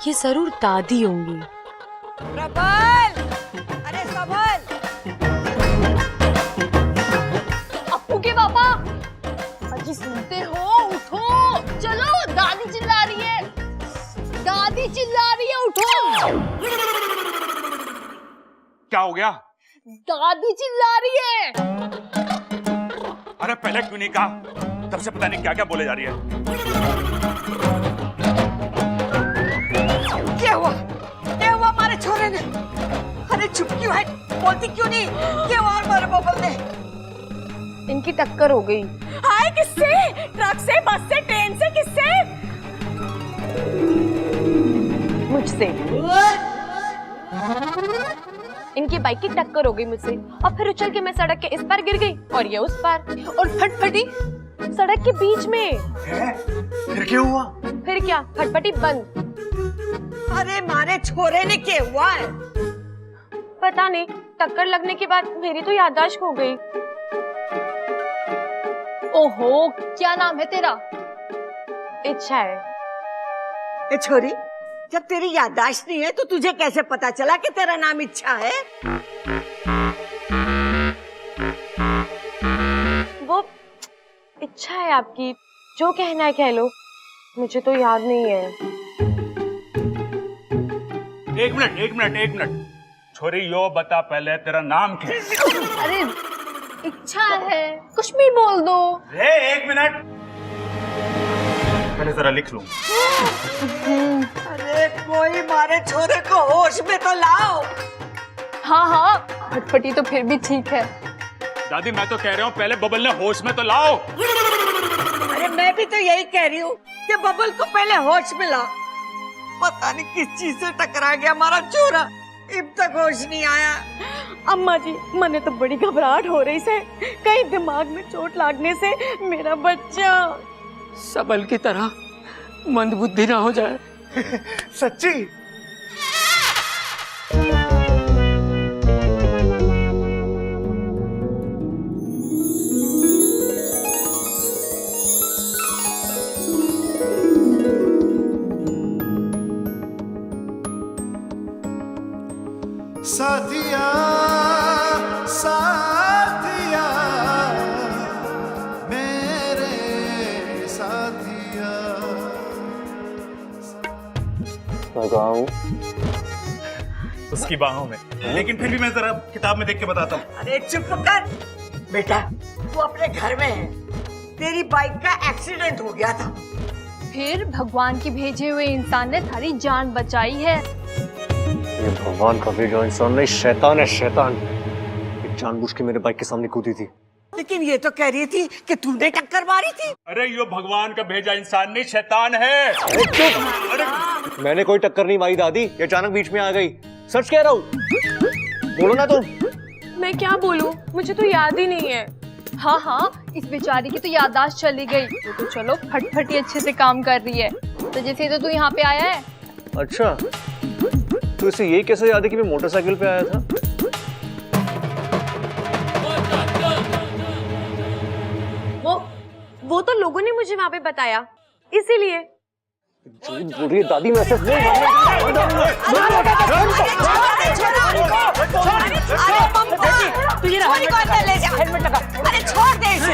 ये जरूर दादी होंगी। प्रबल, अरे सबल। अप्पू के पापा, अजी सुनते हो? उठो, चलो, दादी चिल्ला रही है, दादी चिल्ला रही है, उठो। क्या हो गया? दादी चिल्ला रही है। अरे पहले क्यों नहीं कहा? तब से पता नहीं क्या क्या बोले जा रही है। क्या हुआ? क्या हुआ हमारे छोरे ने? अरे चुप क्यों है? बोलती क्यों नहीं? क्या हुआ हमारे बबल ने? इनकी टक्कर हो गई। हाय, किससे? ट्रक से, बस से, ट्रेन से, किससे? मुझसे। इनकी बाइक की टक्कर हो गई मुझसे, और फिर उछल के मैं सड़क के इस पार गिर गई और ये उस पार, और फटफटी सड़क के बीच में। फिर क्या हुआ? फिर क्या, फटफटी बंद। अरे मारे छोरे ने क्या हुआ है? पता नहीं, टक्कर लगने के बाद मेरी तो याददाश्त खो गई। ओहो, क्या नाम है तेरा? इच्छा है। ए छोरी, जब तेरी याददाश्त नहीं है तो तुझे कैसे पता चला कि तेरा नाम इच्छा है? वो इच्छा है आपकी, जो कहना है कह लो, मुझे तो याद नहीं है। एक मिनट। छोरी यो बता पहले तेरा नाम क्या है? अरे इच्छा है, कुछ भी बोल दो। एक मिनट, पहले जरा लिख लूं। अरे कोई मारे छोरे को होश में तो लाओ। हाँ, फटफटी तो फिर भी ठीक है। दादी मैं तो कह रहा हूँ पहले बबल ने होश में तो लाओ। अरे मैं भी तो यही कह रही हूँ कि बबल को पहले होश में लाओ। पता नहीं किस चीज से टकरा गया हमारा छोरा, अब तक होश नहीं आया। अम्मा जी, मने तो बड़ी घबराहट हो रही से, कहीं दिमाग में चोट लगने से मेरा बच्चा सबल की तरह मंदबुद्धि ना हो जाए। सच्ची? साथिया साथिया मेरे साथिया। मैं कहाँ हूँ? उसकी बाहों में। लेकिन फिर भी मैं जरा किताब में देख के बताता हूँ। अरे चुप कर बेटा, तू अपने घर में है। तेरी बाइक का एक्सीडेंट हो गया था। फिर भगवान की भेजे हुए इंसान ने थारी जान बचाई है। ये भगवान का भेजा इंसान नहीं, शैतान है, शैतान। ये जानबूझ के मेरे बाइक के सामने कूदी थी। लेकिन ये तो कह रही थी कि तूने टक्कर मारी थी। अरे यो भगवान का भेजा इंसान नहीं, शैतान है। अरे मैंने कोई टक्कर नहीं मारी दादी, ये अचानक बीच में आ गई। सच कह रहा हूँ, बोलो ना तुम। मैं क्या बोलूं, मुझे तो याद ही नहीं है। हाँ, इस बेचारी की तो याददाश्त चली गई। तो चलो, फटफटी अच्छे से काम कर रही है। तो जैसे तो तू यहाँ पे आया है। अच्छा, तो इसे यही कैसे याद है कि मैं मोटरसाइकिल पे आया था? वो तो लोगों ने मुझे वहाँ पे बताया, इसीलिए। झूठ बोल रही है दादी, मैं ऐसे नहीं अरे छोड़ दे इसे।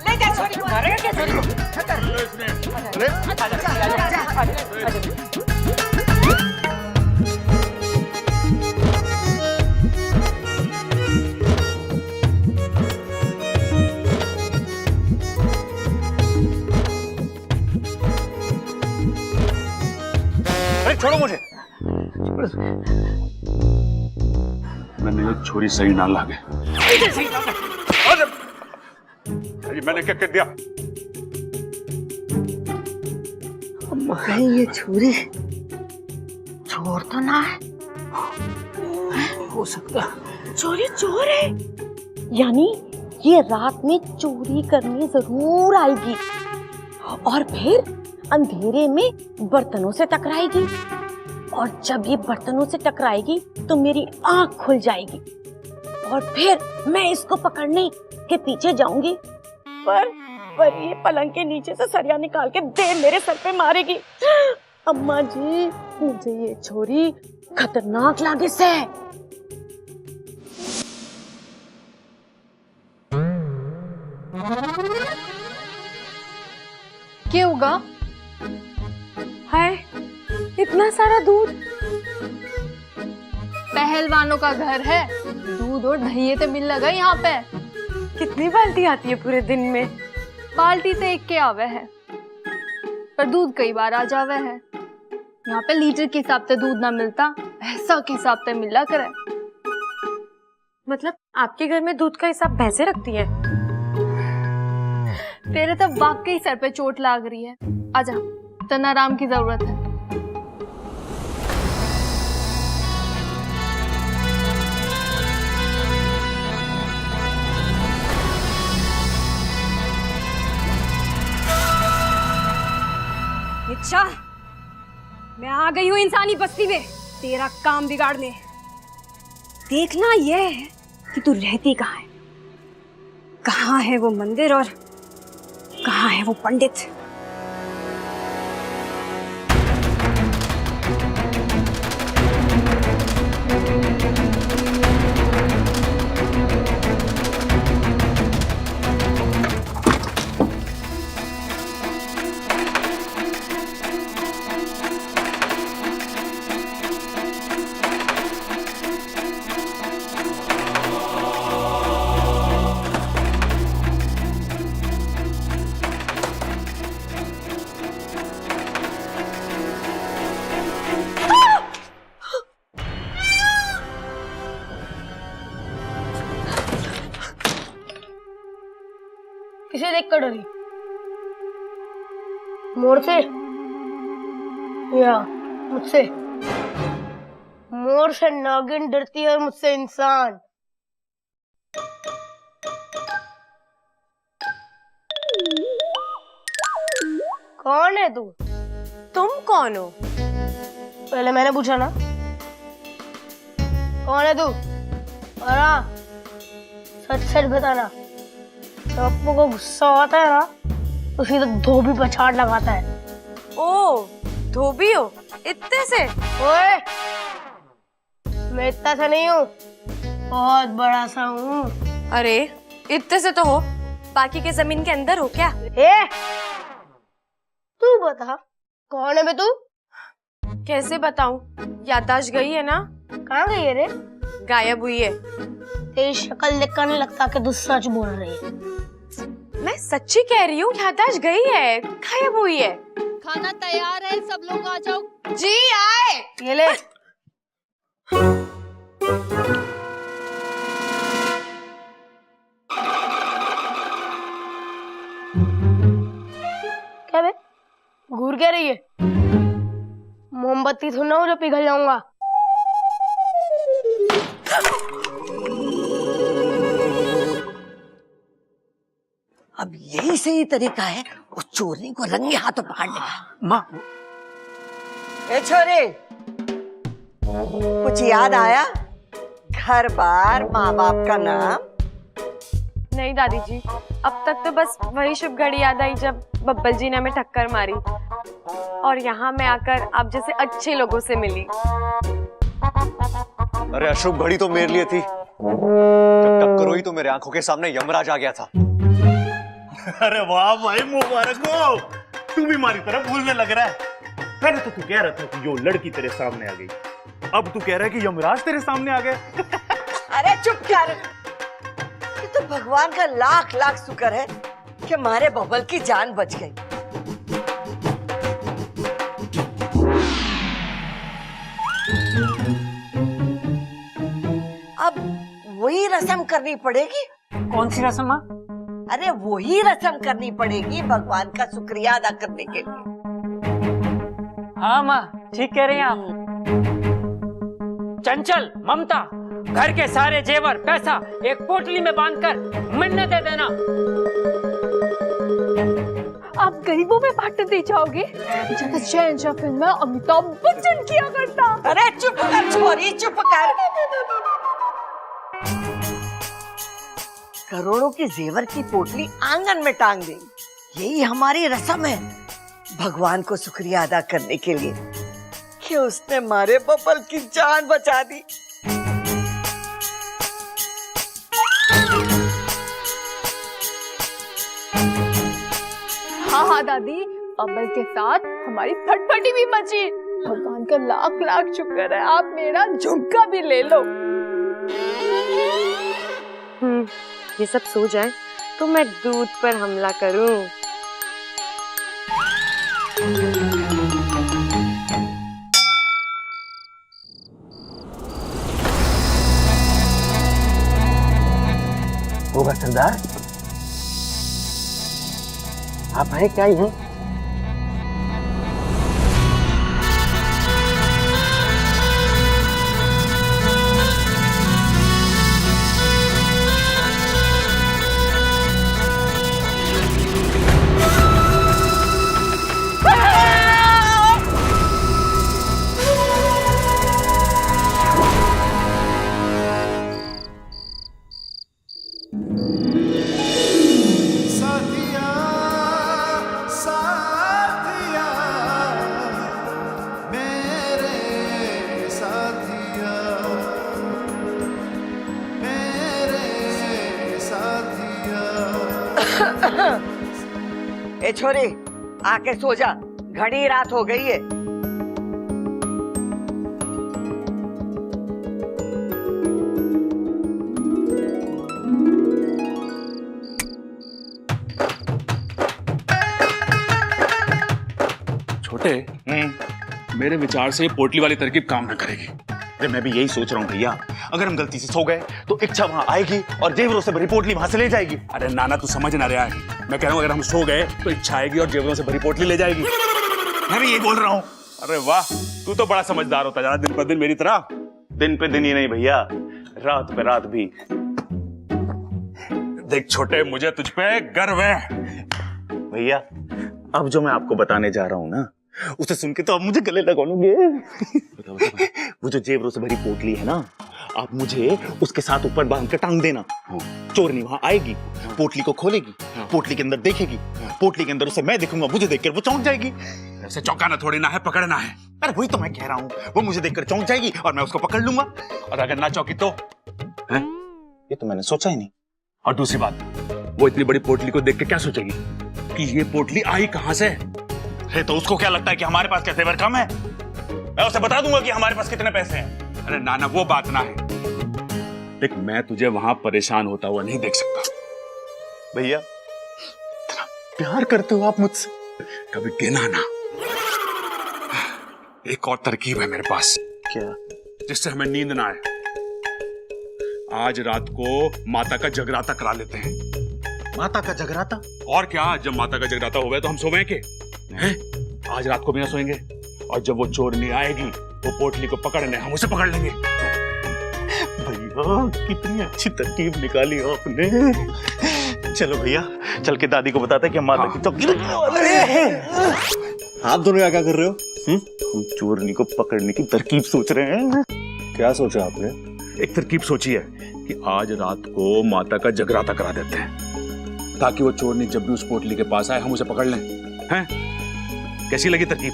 ले जा छोरी को। छोड़ो मुझे। मैंने ये छोरी सही ना लागे। अरे मैंने क्या कर दिया? कहीं ये छुरी चोर तो ना है? हो सकता चोरी चोर है, यानी ये रात में चोरी करने जरूर आएगी और फिर अंधेरे में बर्तनों से टकराएगी, और जब ये बर्तनों से टकराएगी तो मेरी आंख खुल जाएगी और फिर मैं इसको पकड़ने के पीछे जाऊंगी, पर ये पलंग के नीचे से सरिया निकाल के दे मेरे सर पे मारेगी अम्मा जी, मुझे ये छोरी खतरनाक लागे से। क्या होगा? हाय, इतना सारा दूध। पहलवानों का घर है, दूध और दही तो मिल लगा यहाँ पे। कितनी बाल्टी आती है पूरे दिन में? बाल्टी तो एक के आवे है, पर दूध कई बार आ जावे है। यहाँ पे लीटर के हिसाब से दूध ना मिलता, भैंसा के हिसाब से मिला करे। मतलब आपके घर में दूध का हिसाब भैंसे रखती है? तेरे तो वाकई सर पे चोट लाग रही है, आजा, तना आराम की जरूरत है। अच्छा, मैं आ गई हूँ इंसानी बस्ती में तेरा काम बिगाड़ने। देखना यह है कि तू रहती कहाँ है, कहाँ है वो मंदिर और कहाँ है वो पंडित। किसे देख कर डरी? मोर से या मुझसे? मोर से नागिन डरती है और मुझसे इंसान। कौन है तू? तुम कौन हो? पहले मैंने पूछा ना, कौन है तू? और हाँ, सच सच बताना। जब अपनों को गुस्सा आता है ना, तो सीधा धोबी पर छाट लगाता है। ओ, धोबी हो? इतने से? ओए, मैं इतना सा नहीं हूँ, बहुत बड़ा सा हूँ। अरे, इतने से तो हो, बाकी के जमीन के अंदर हो क्या? तू बता, कौन है बे तू? कैसे बताऊं? याददाश्त गई है ना? कहाँ गई है रे? गायब हुई है। तेरी शक्ल देखकर नहीं लगता कि तू सच बोल रही है। मैं सच्ची कह रही हूँ, याददाश्त गई है, गायब हुई है। खाना तैयार है, सब लोग आ जाओ। जी आए। ये ले। क्या बे? घूर क्या रही है? मोमबत्ती थोड़ा हो जो पिघल जाऊंगा। अब यही सही तरीका है उस चोरनी को रंगे हाथों पकड़ने का। माँ, ए छोरे, कुछ याद आया? घर बार, माँ बाप का नाम? नहीं दादी जी, अब तक तो बस वही शुभ घड़ी याद आई जब बब्बल जी ने हमें टक्कर मारी और यहाँ मैं आकर आप जैसे अच्छे लोगों से मिली। अरे अशुभ घड़ी तो मेरे लिए थी, जब टक्कर हुई तो मेरे आंखों के सामने यमराज आ गया था। अरे वाह भाई, मुबारक हो, तू भी हमारी तरफ भूलने लग रहा है। पहले तो तू कह रहा था कि यो लड़की तेरे सामने आ गई, अब तू कह रहा है कि यमराज तेरे सामने आ गए। अरे चुप कर, ये तो भगवान का लाख लाख शुक्र है कि हमारे बबल की जान बच गई। अब वही रस्म करनी पड़ेगी। कौन सी रस्म माँ? अरे वही रस्म करनी पड़ेगी भगवान का शुक्रिया अदा करने के लिए। हाँ माँ, ठीक कह रहे हैं आप। चंचल, ममता, घर के सारे जेवर पैसा एक पोटली में बांधकर मिन्नत दे देना। आप गरीबों में बांट दे जाओगे, जैसे शहंशाह फिल्म में अमिताभ बच्चन किया करता। अरे चुप कर छोरी, चुप कर। करोड़ों की जेवर की पोटली आंगन में टांग देंगे, यही हमारी रस्म है। भगवान को शुक्रिया अदा करने के लिए कि उसने हमारे बबल की जान बचा दी। हाँ हाँ दादी, अमल के साथ हमारी फटफटी भी बची। भगवान का लाख लाख शुक्र है, आप मेरा झुमका भी ले लो। ये सब सो जाए तो मैं दूध पर हमला करूं। होगा सरदार, आप हैं क्या ही हैं? साथिया साथिया मेरे साथिया मेरे साथिया। ए छोरी, आके सो जा, घनी रात हो गई है। छोटे, मेरे विचार से पोटली वाली तरकीब काम न करेगी। अरे मैं भी यही सोच रहा हूँ भैया, अगर हम गलती से सो गए तो इच्छा वहां आएगी और जेवरों से भरी पोटली वहां से ले जाएगी। अरे नाना, तू समझ ना रहा है। मैं कह रहा हूँ अगर हम सो गए तो इच्छा आएगी और जेवरों से भरी पोटली ले जाएगी। मैं भी यही बोल रहा हूँ। अरे वाह, तू तो बड़ा समझदार होता जा रहा दिन पर दिन मेरी तरह। दिन पे दिन ही नहीं भैया, रात पे रात भी। देख छोटे, मुझे तुझ पे गर्व है। भैया अब जो मैं आपको बताने जा रहा हूँ ना, उसे सुन के तो आप मुझे गले लगोगे। वो जो जेवरों से भरी पोटली है ना, आप मुझे उसके साथ ऊपर बांध के टांग देना। चोरनी वहां आएगी, पोटली को खोलेगी, पोटली के अंदर देखेगी, पोटली के अंदर उसे मैं देखूंगा, मुझे देखकर वो चौंक जाएगी। ऐसे चौंकाना थोड़ी ना है, पकड़ना है। अरे वही तो मैं कह रहा हूँ, वो मुझे देखकर चौंक जाएगी और मैं उसको पकड़ लूंगा। और अगर ना चौंकी तो? हैं? ये तो मैंने सोचा ही नहीं। और दूसरी बात, वो इतनी बड़ी पोटली को देख के क्या सोचेगी कि ये पोटली आई कहां से? है तो उसको क्या लगता है कि हमारे पास क्या जेवर कम है? मैं उसे बता दूंगा कि हमारे पास कितने पैसे हैं। अरे नाना, वो बात ना है। देख, मैं तुझे वहां परेशान होता हुआ नहीं देख सकता। भैया प्यार करते हो आप मुझसे? कभी गिना ना। एक और तरकीब है मेरे पास। क्या? जिससे हमें नींद ना आए। आज रात को माता का जगराता करा लेते हैं। माता का जगराता? और क्या, जब माता का जगराता हो गया तो हम सोएं के? हैं? आज रात को भी ना सोएंगे। और जब वो चोरनी आएगी, वो पोटली को पकड़ने, हम उसे पकड़ लेंगे। भैया कितनी अच्छी तरकीब निकाली आपने। चलो भैया, चल के दादी को बताते हैं कि हम माता की चौकी रखने वाले हैं। आप दोनों क्या कर रहे हो? हम चोरनी को पकड़ने की तरकीब सोच रहे हैं। क्या सोचा आपने? एक तरकीब सोची है कि आज रात को माता का जगराता करा देते हैं, ताकि वो चोरनी जब भी उस पोटली के पास आए, हम उसे पकड़ लें। हैं? कैसी लगी तरकीब?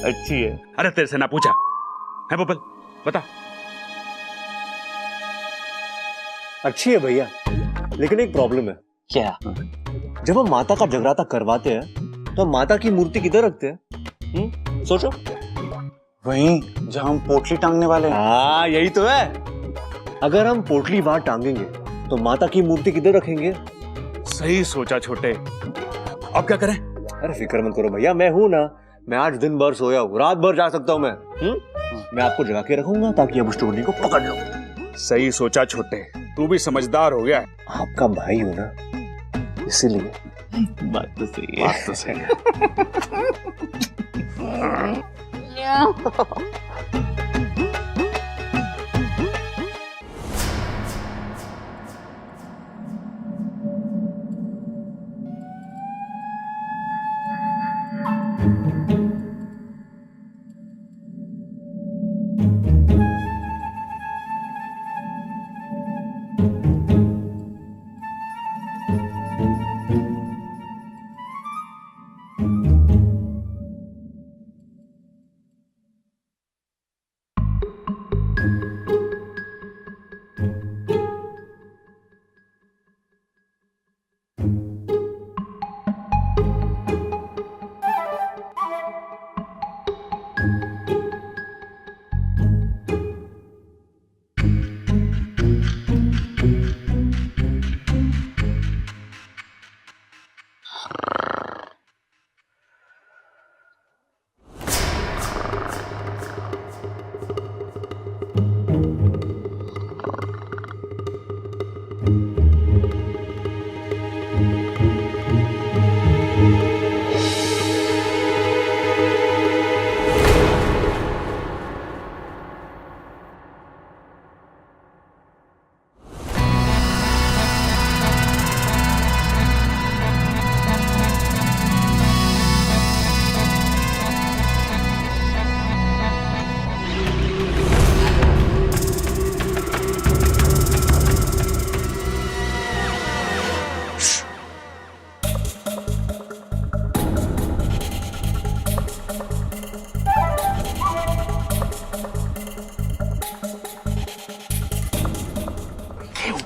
अच्छी है। अरे तेरे से ना पूछा है बबल, बता। अच्छी है भैया, लेकिन एक प्रॉब्लम है। क्या? जब हम माता का जगराता करवाते हैं तो हम माता की मूर्ति किधर रखते हैं? सोचो। वहीं जहां हम पोटली टांगने वाले हैं। हाँ, यही तो है। अगर हम पोटली वहां टांगेंगे तो माता की मूर्ति किधर रखेंगे? सही सोचा छोटे। अब क्या करें? अरे फिक्र मत करो भैया, मैं हूं ना। मैं आज दिन भर सोया हूँ, रात भर जा सकता हूँ मैं। मैं आपको जगा के रखूंगा ताकि आप उस चोरनी को पकड़ लो। सही सोचा छोटे, तू भी समझदार हो गया। आपका भाई हूं ना, इसीलिए। बात तो सही है। बात तो सही है।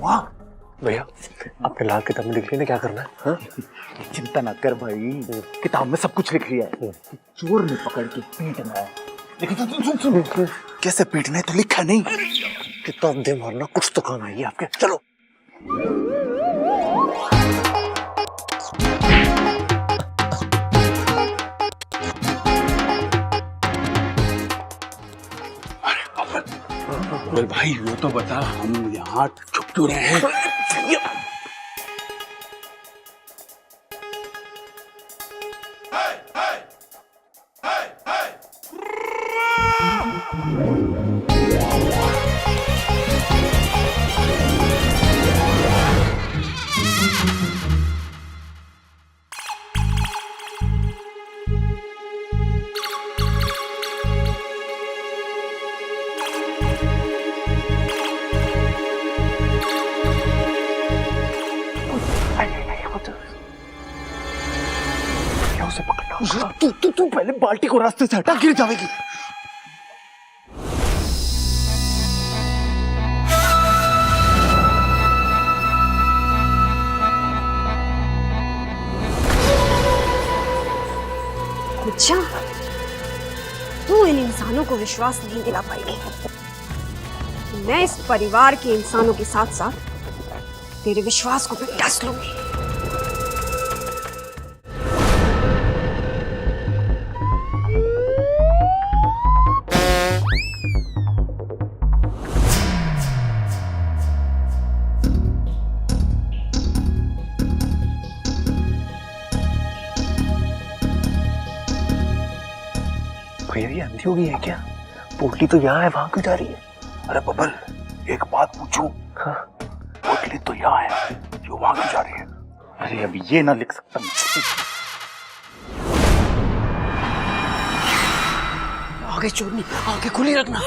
हुआ? भैया आपने लाल किताब में लिख लिया ना क्या करना है? हाँ? चिंता ना कर भाई, किताब में सब कुछ लिख लिया है। चोर ने पकड़ के पीटना है, लेकिन सुन कैसे पीटना है तो लिखा नहीं। किताब दे मारना कुछ तो काम आएगी आपके। चलो बोल भाई वो तो बता, हम यहाँ छुप क्यों रहे हैं? तू पहले बाल्टी को रास्ते से हटा, गिर जाएगी। अच्छा, तू इन इंसानों को विश्वास नहीं दिला पाएगी। मैं इस परिवार के इंसानों के साथ साथ तेरे विश्वास को भी डस लूंगी। भैया ये अंधी हो गई है क्या? पोटली तो यहाँ है, वहां क्यों जा रही है? अरे बबल, एक बात पूछूं? हाँ? पोटली तो यहाँ है, जो वहां क्यों जा रही है? अरे अभी ये ना लिख सकता मैं। आगे चोरनी, आगे खुली रखना।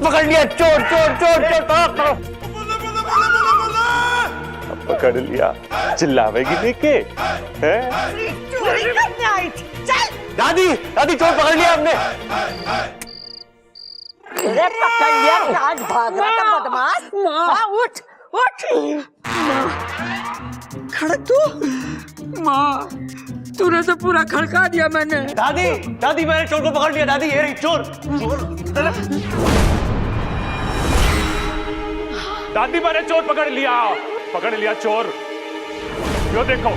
पकड़ लिया, चोर चोर चोर चोर। पकड़ लिया, चिल्लावेगी लेके हैं? चोरी करने आई थी। चल दादी दादी, चोर पकड़ लिया हमने। अरे पकड़ लिया, आज भाग रहा था बदमाश। माँ उठ उठ। खड़ तू। माँ तूने तो पूरा खड़का दिया मैंने। दादी दादी, मैंने चोर को पकड़ लिया। दादी ये रही चोर। दादी मैंने चोर पकड़ लिया चोर। यो देखो।